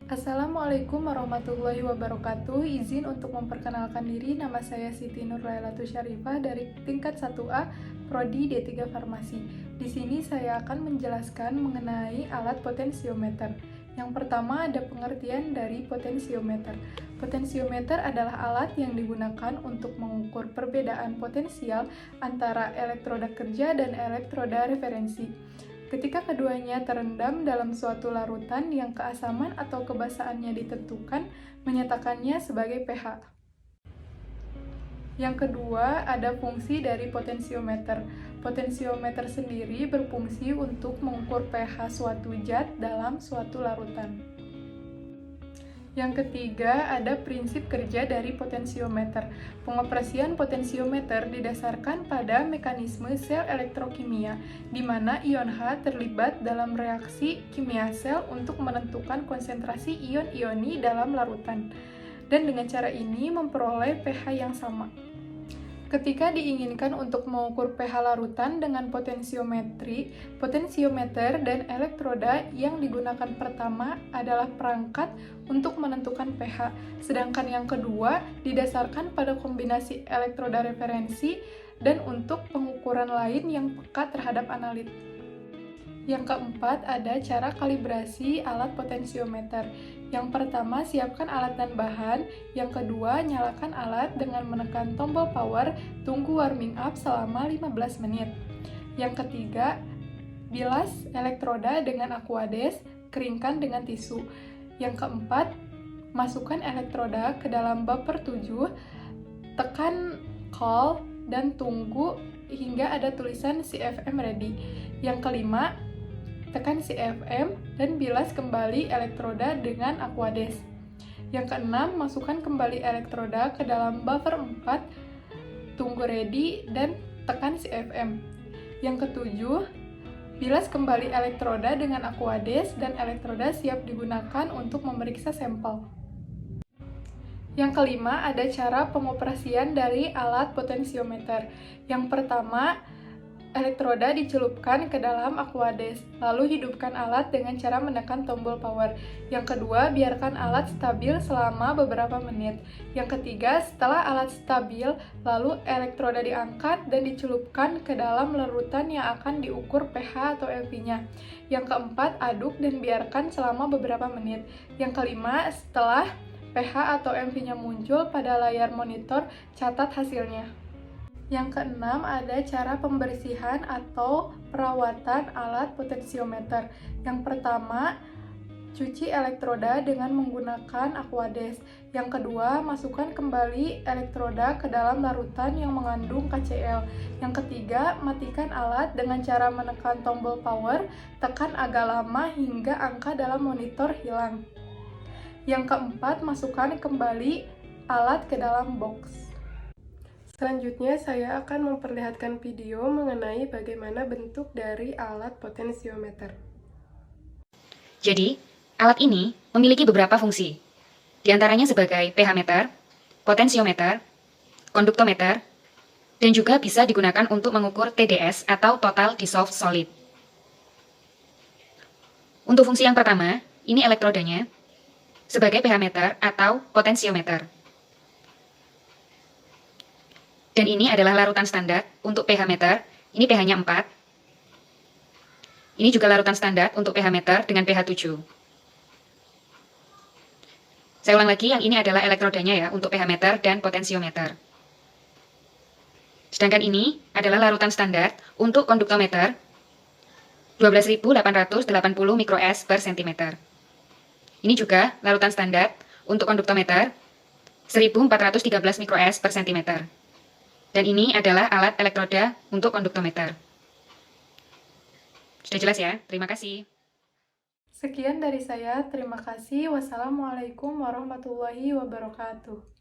Assalamualaikum warahmatullahi wabarakatuh. Izin untuk memperkenalkan diri, nama saya Siti Nurlailatu Syarifah dari tingkat 1A Prodi D3 Farmasi. Di sini saya akan menjelaskan mengenai alat potensiometer. Yang pertama ada pengertian dari potensiometer. Potensiometer adalah alat yang digunakan untuk mengukur perbedaan potensial antara elektroda kerja dan elektroda referensi. Ketika keduanya terendam dalam suatu larutan yang keasaman atau kebasahannya ditentukan, menyatakannya sebagai pH. Yang kedua, ada fungsi dari potensiometer. Potensiometer sendiri berfungsi untuk mengukur pH suatu zat dalam suatu larutan. Yang ketiga, ada prinsip kerja dari potensiometer. Pengoperasian potensiometer didasarkan pada mekanisme sel elektrokimia, di mana ion H terlibat dalam reaksi kimia sel untuk menentukan konsentrasi ion-ioni dalam larutan. Dan dengan cara ini memperoleh pH yang sama. Ketika diinginkan untuk mengukur pH larutan dengan potensiometer dan elektroda yang digunakan pertama adalah perangkat untuk menentukan pH, sedangkan yang kedua didasarkan pada kombinasi elektroda referensi dan untuk pengukuran lain yang peka terhadap analit. Yang keempat, ada cara kalibrasi alat potensiometer. Yang pertama, siapkan alat dan bahan. Yang kedua, nyalakan alat dengan menekan tombol power, tunggu warming up selama 15 menit. Yang ketiga, bilas elektroda dengan Aquades, keringkan dengan tisu. Yang keempat, masukkan elektroda ke dalam bumper 7, tekan call, dan tunggu hingga ada tulisan CFM ready. Yang kelima, tekan CFM dan bilas kembali elektroda dengan Aquades. Yang keenam, masukkan kembali elektroda ke dalam buffer 4, tunggu ready dan tekan CFM. Yang ketujuh, bilas kembali elektroda dengan Aquades dan elektroda siap digunakan untuk memeriksa sampel. Yang kelima, ada cara pengoperasian dari alat potensiometer. Yang pertama, elektroda dicelupkan ke dalam Aquades, lalu hidupkan alat dengan cara menekan tombol power. Yang kedua, biarkan alat stabil selama beberapa menit. Yang ketiga, setelah alat stabil, lalu elektroda diangkat dan dicelupkan ke dalam larutan yang akan diukur pH atau LV-nya. Yang keempat, aduk dan biarkan selama beberapa menit. Yang kelima, setelah pH atau MV-nya muncul pada layar monitor, catat hasilnya. Yang keenam, ada cara pembersihan atau perawatan alat potensiometer. Yang pertama, cuci elektroda dengan menggunakan Aquades. Yang kedua, masukkan kembali elektroda ke dalam larutan yang mengandung KCl. Yang ketiga, matikan alat dengan cara menekan tombol power, tekan agak lama hingga angka dalam monitor hilang. Yang keempat, masukkan kembali alat ke dalam box. Selanjutnya, saya akan memperlihatkan video mengenai bagaimana bentuk dari alat potensiometer. Jadi, alat ini memiliki beberapa fungsi, di antaranya sebagai pH meter, potensiometer, konduktometer, dan juga bisa digunakan untuk mengukur TDS atau Total Dissolved Solid. Untuk fungsi yang pertama, ini elektrodanya sebagai pH meter atau potensiometer. Dan ini adalah larutan standar untuk pH meter, ini pH-nya 4. Ini juga larutan standar untuk pH meter dengan pH 7. Saya ulang lagi, yang ini adalah elektrodanya ya, untuk pH meter dan potensiometer. Sedangkan ini adalah larutan standar untuk konduktometer, 12.880 mikroS per cm. Ini juga larutan standar untuk konduktometer, 1.413 mikroS per cm. Dan ini adalah alat elektroda untuk konduktometer. Sudah jelas ya? Terima kasih. Sekian dari saya, terima kasih. Wassalamualaikum warahmatullahi wabarakatuh.